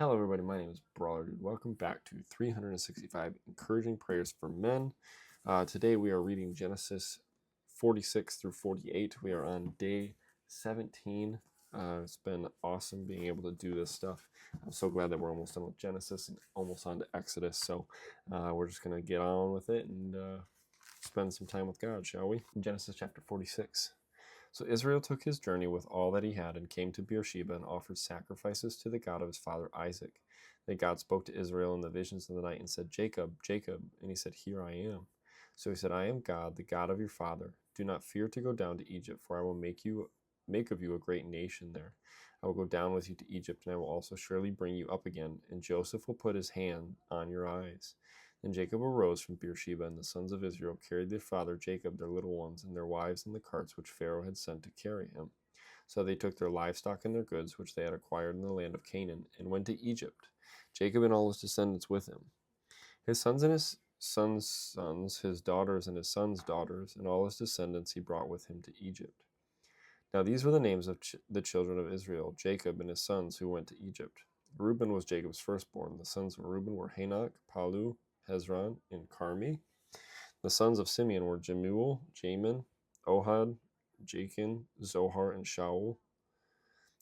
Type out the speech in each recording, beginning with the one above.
Hello, everybody. My name is Brawler Dude. Welcome back to 365 Encouraging Prayers for Men. Today we are reading Genesis 46 through 48. We are on day 17. It's been awesome being able to do this stuff. I'm so glad that we're almost done with Genesis and almost on to Exodus. So we're just going to get on with it and spend some time with God, shall we? Genesis chapter 46. So Israel took his journey with all that he had and came to Beersheba and offered sacrifices to the God of his father Isaac. Then God spoke to Israel in the visions of the night and said, Jacob, Jacob. And he said, Here I am. So he said, I am God, the God of your father. Do not fear to go down to Egypt, for I will make of you a great nation there. I will go down with you to Egypt, and I will also surely bring you up again, and Joseph will put his hand on your eyes. Then Jacob arose from Beersheba, and the sons of Israel carried their father Jacob, their little ones, and their wives in the carts which Pharaoh had sent to carry him. So they took their livestock and their goods, which they had acquired in the land of Canaan, and went to Egypt, Jacob and all his descendants with him. His sons and his sons' sons, his daughters and his sons' daughters, and all his descendants he brought with him to Egypt. Now these were the names of the children of Israel, Jacob and his sons who went to Egypt. Reuben was Jacob's firstborn. The sons of Reuben were Hanok, Palu, Hezron, and Carmi. The sons of Simeon were Jemuel, Jamin, Ohad, Jachin, Zohar, and Shaul,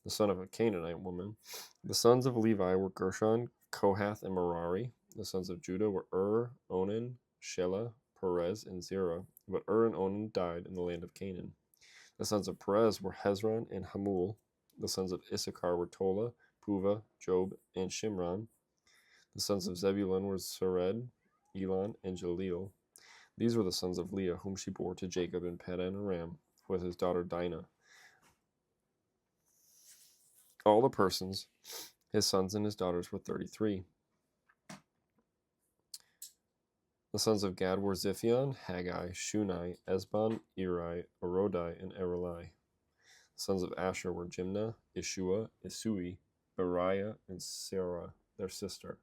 the son of a Canaanite woman. The sons of Levi were Gershon, Kohath, and Merari. The sons of Judah were Onan, Shelah, Perez, and Zerah. But and Onan died in the land of Canaan. The sons of Perez were Hezron and Hamul. The sons of Issachar were Tola, Puva, Job, and Shimron. The sons of Zebulun were Sered, Elon, and Jaleel. These were the sons of Leah, whom she bore to Jacob in Paddan Aram, with his daughter Dinah. All the persons, his sons and his daughters, were 33. The sons of Gad were Ziphion, Haggai, Shunai, Esbon, Eri, Arodai, and Erelai. The sons of Asher were Jimnah, Ishua, Isui, Beriah, and Sarah, their sister.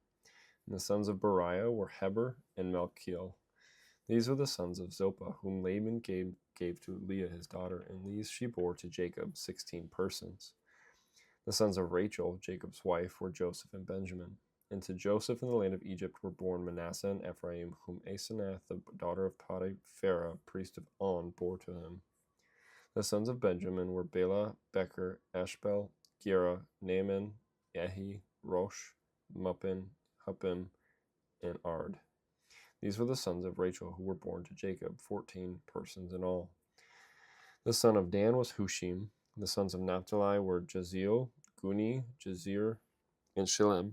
And the sons of Beriah were Heber and Malchiel. These were the sons of Zilpah, whom Laban gave to Leah his daughter, and these she bore to Jacob, 16 persons. The sons of Rachel, Jacob's wife, were Joseph and Benjamin. And to Joseph in the land of Egypt were born Manasseh and Ephraim, whom Asenath, the daughter of Potipharah, priest of On, bore to him. The sons of Benjamin were Bela, Becher, Ashbel, Gera, Naaman, Ehi, Rosh, Muppin, Huppim, and Ard. These were the sons of Rachel who were born to Jacob, 14 persons in all. The son of Dan was Hushim. The sons of Naphtali were Jaziel, Guni, Jazir, and Shillem.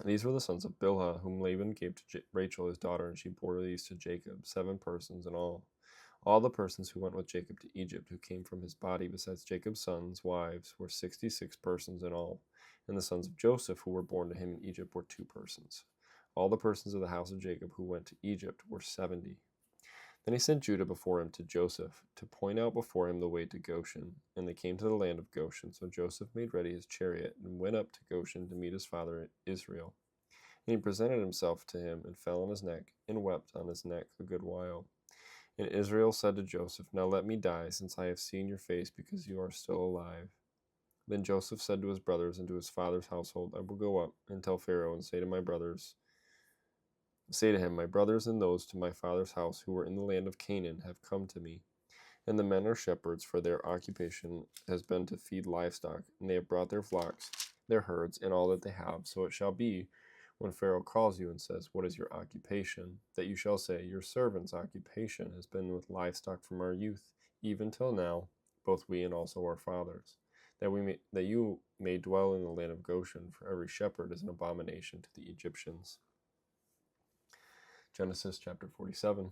These were the sons of Bilhah, whom Laban gave to Rachel his daughter, and she bore these to Jacob, 7 persons in all. All the persons who went with Jacob to Egypt, who came from his body, besides Jacob's sons' wives, were 66 persons in all. And the sons of Joseph, who were born to him in Egypt, were 2 persons. All the persons of the house of Jacob who went to Egypt were 70. Then he sent Judah before him to Joseph, to point out before him the way to Goshen. And they came to the land of Goshen. So Joseph made ready his chariot, and went up to Goshen to meet his father Israel. And he presented himself to him, and fell on his neck, and wept on his neck a good while. And Israel said to Joseph, Now let me die, since I have seen your face, because you are still alive. Then Joseph said to his brothers and to his father's household, I will go up and tell Pharaoh, and say to him, My brothers and those to my father's house who were in the land of Canaan have come to me. And the men are shepherds, for their occupation has been to feed livestock, and they have brought their flocks, their herds, and all that they have. So it shall be, when Pharaoh calls you and says, What is your occupation? That you shall say, Your servant's occupation has been with livestock from our youth, even till now, both we and also our fathers, that you may dwell in the land of Goshen, for every shepherd is an abomination to the Egyptians. Genesis chapter 47.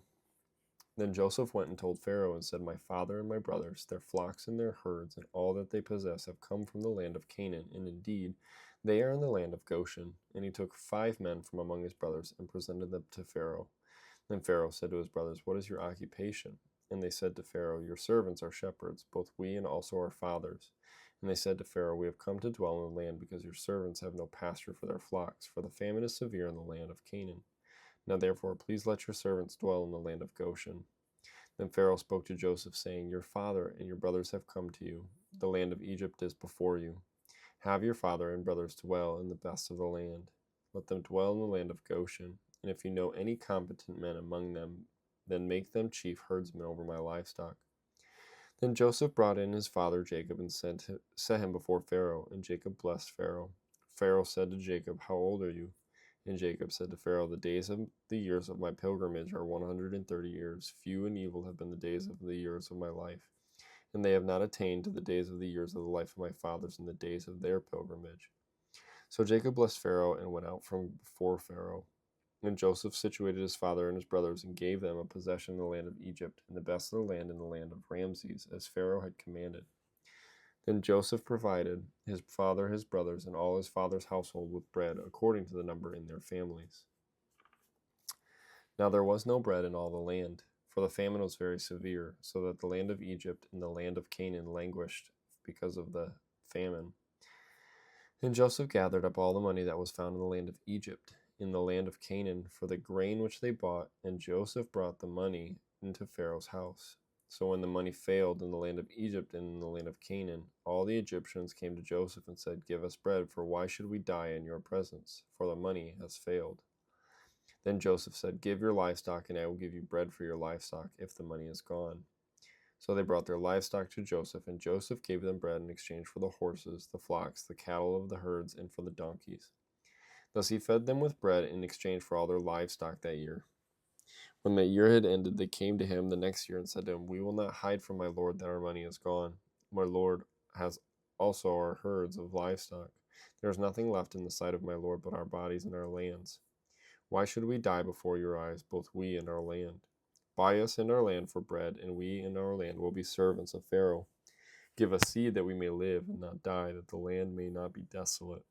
Then Joseph went and told Pharaoh and said, My father and my brothers, their flocks and their herds, and all that they possess have come from the land of Canaan, and indeed they are in the land of Goshen. And he took 5 men from among his brothers and presented them to Pharaoh. Then Pharaoh said to his brothers, What is your occupation? And they said to Pharaoh, Your servants are shepherds, both we and also our fathers. And they said to Pharaoh, We have come to dwell in the land because your servants have no pasture for their flocks, for the famine is severe in the land of Canaan. Now therefore, please let your servants dwell in the land of Goshen. Then Pharaoh spoke to Joseph, saying, Your father and your brothers have come to you. The land of Egypt is before you. Have your father and brothers dwell in the best of the land. Let them dwell in the land of Goshen. And if you know any competent men among them, then make them chief herdsmen over my livestock. Then Joseph brought in his father Jacob and set him before Pharaoh, and Jacob blessed Pharaoh. Pharaoh said to Jacob, How old are you? And Jacob said to Pharaoh, The days of the years of my pilgrimage are 130 years. Few and evil have been the days of the years of my life, and they have not attained to the days of the years of the life of my fathers in the days of their pilgrimage. So Jacob blessed Pharaoh and went out from before Pharaoh. And Joseph situated his father and his brothers and gave them a possession in the land of Egypt, and the best of the land in the land of Ramses, as Pharaoh had commanded. Then Joseph provided his father, his brothers, and all his father's household with bread, according to the number in their families. Now there was no bread in all the land, for the famine was very severe, so that the land of Egypt and the land of Canaan languished because of the famine. And Joseph gathered up all the money that was found in the land of Egypt, in the land of Canaan, for the grain which they bought, and Joseph brought the money into Pharaoh's house. So when the money failed in the land of Egypt and in the land of Canaan, all the Egyptians came to Joseph and said, Give us bread, for why should we die in your presence? For the money has failed. Then Joseph said, Give your livestock, and I will give you bread for your livestock, if the money is gone. So they brought their livestock to Joseph, and Joseph gave them bread in exchange for the horses, the flocks, the cattle of the herds, and for the donkeys. Thus he fed them with bread in exchange for all their livestock that year. When the year had ended, they came to him the next year and said to him, We will not hide from my lord that our money is gone. My lord has also our herds of livestock. There is nothing left in the sight of my lord but our bodies and our lands. Why should we die before your eyes, both we and our land? Buy us and our land for bread, and we and our land will be servants of Pharaoh. Give us seed that we may live and not die, that the land may not be desolate.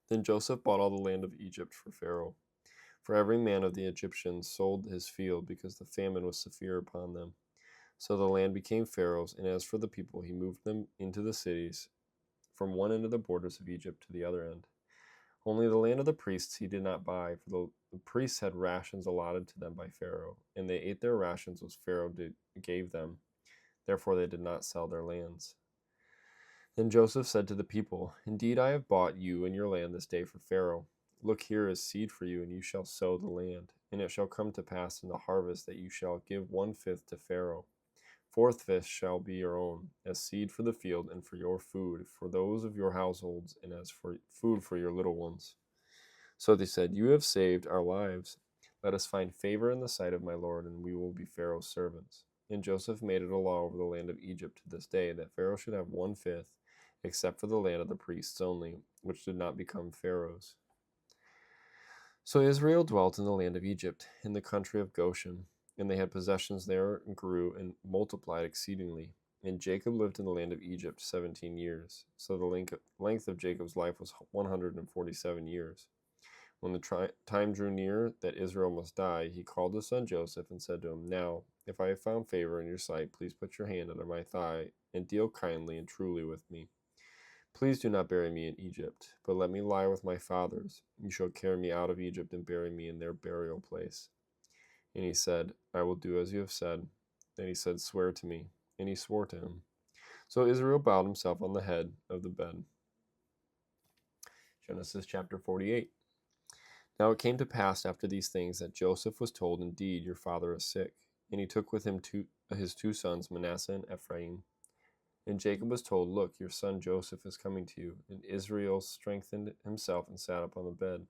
Then Joseph bought all the land of Egypt for Pharaoh. For every man of the Egyptians sold his field, because the famine was severe upon them. So the land became Pharaoh's, and as for the people, he moved them into the cities, from one end of the borders of Egypt to the other end. Only the land of the priests he did not buy, for the priests had rations allotted to them by Pharaoh, and they ate their rations which Pharaoh gave them. Therefore they did not sell their lands. Then Joseph said to the people, Indeed, I have bought you and your land this day for Pharaoh. Look, here is seed for you, and you shall sow the land. And it shall come to pass in the harvest that you shall give 1/5 to Pharaoh. 4/5 shall be your own, as seed for the field and for your food, for those of your households, and as for food for your little ones. So they said, You have saved our lives. Let us find favor in the sight of my lord, and we will be Pharaoh's servants. And Joseph made it a law over the land of Egypt to this day, that Pharaoh should have 1/5, except for the land of the priests only, which did not become Pharaoh's. So Israel dwelt in the land of Egypt, in the country of Goshen, and they had possessions there, and grew and multiplied exceedingly. And Jacob lived in the land of Egypt 17 years. So the length of Jacob's life was 147 years. When the time drew near that Israel must die, he called his son Joseph and said to him, Now, if I have found favor in your sight, please put your hand under my thigh and deal kindly and truly with me. Please do not bury me in Egypt, but let me lie with my fathers. You shall carry me out of Egypt and bury me in their burial place. And he said, I will do as you have said. Then he said, Swear to me. And he swore to him. So Israel bowed himself on the head of the bed. Genesis chapter 48. Now it came to pass after these things that Joseph was told, Indeed, your father is sick. And he took with him his two sons, Manasseh and Ephraim. And Jacob was told, Look, your son Joseph is coming to you. And Israel strengthened himself and sat up on the bed.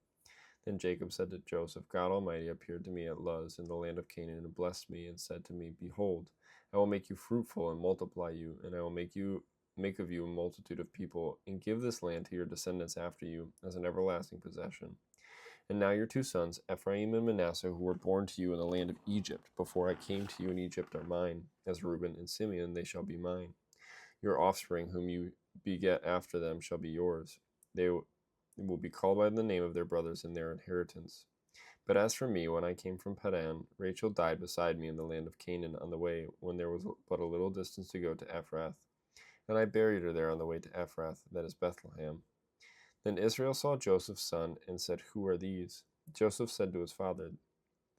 Then Jacob said to Joseph, God Almighty appeared to me at Luz in the land of Canaan, and blessed me, and said to me, Behold, I will make you fruitful and multiply you, and I will make of you a multitude of people, and give this land to your descendants after you as an everlasting possession. And now your two sons, Ephraim and Manasseh, who were born to you in the land of Egypt, before I came to you in Egypt, are mine. As Reuben and Simeon, they shall be mine. Your offspring, whom you beget after them, shall be yours. They will be called by the name of their brothers in their inheritance. But as for me, when I came from Padan, Rachel died beside me in the land of Canaan on the way, when there was but a little distance to go to Ephrath. And I buried her there on the way to Ephrath, that is Bethlehem. Then Israel saw Joseph's son, and said, Who are these? Joseph said to his father,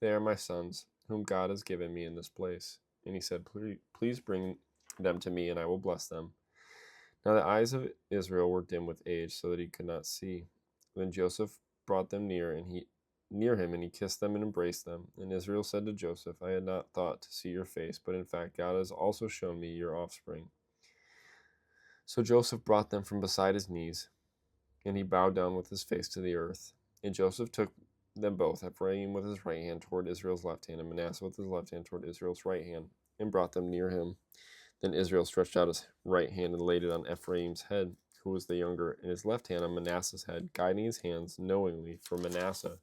They are my sons, whom God has given me in this place. And he said, Please bring them to me, and I will bless them. Now the eyes of Israel were dim with age, so that he could not see. Then Joseph brought them near him, and he kissed them and embraced them. And Israel said to Joseph, I had not thought to see your face, but in fact God has also shown me your offspring. So Joseph brought them from beside his knees, and he bowed down with his face to the earth. And Joseph took them both, Ephraim with his right hand toward Israel's left hand, and Manasseh with his left hand toward Israel's right hand, and brought them near him. Then Israel stretched out his right hand and laid it on Ephraim's head, who was the younger, and his left hand on Manasseh's head, guiding his hands knowingly, for Manasseh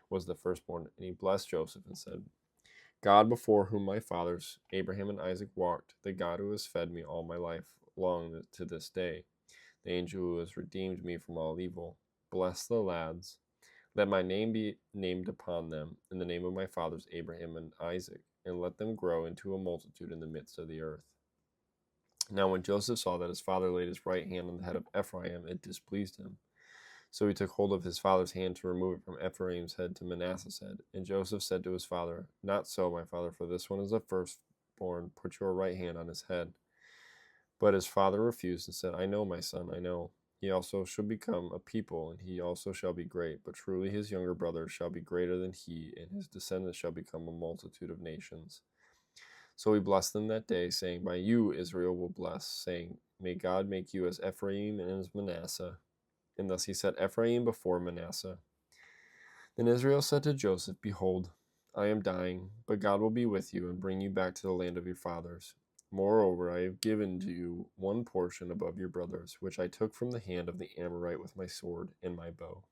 was the firstborn. And he blessed Joseph and said, God before whom my fathers, Abraham and Isaac, walked, the God who has fed me all my life long to this day, the angel who has redeemed me from all evil, bless the lads. Let my name be named upon them in the name of my fathers Abraham and Isaac, and let them grow into a multitude in the midst of the earth. Now when Joseph saw that his father laid his right hand on the head of Ephraim, it displeased him. So he took hold of his father's hand to remove it from Ephraim's head to Manasseh's head. And Joseph said to his father, Not so, my father, for this one is the firstborn. Put your right hand on his head. But his father refused and said, I know, my son, I know. He also shall become a people, and he also shall be great. But truly his younger brother shall be greater than he, and his descendants shall become a multitude of nations. So he blessed them that day, saying, By you Israel will bless, saying, May God make you as Ephraim and as Manasseh. And thus he set Ephraim before Manasseh. Then Israel said to Joseph, Behold, I am dying, but God will be with you and bring you back to the land of your fathers. Moreover, I have given to you one portion above your brothers, which I took from the hand of the Amorite with my sword and my bow.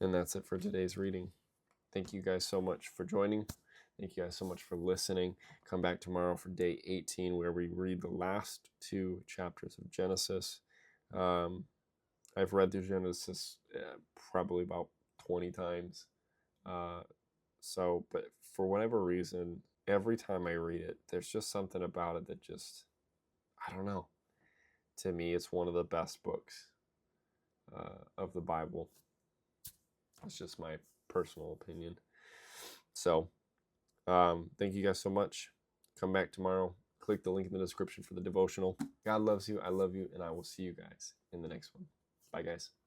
And that's it for today's reading. Thank you guys so much for joining. Thank you guys so much for listening. Come back tomorrow for day 18, where we read the last 2 chapters of Genesis. I've read through Genesis probably about 20 times. But for whatever reason, every time I read it, there's just something about it that just, I don't know. To me, it's one of the best books of the Bible. It's just my personal opinion. So, thank you guys so much. Come back tomorrow. Click the link in the description for the devotional. God loves you. I love you. And I will see you guys in the next one. Bye, guys.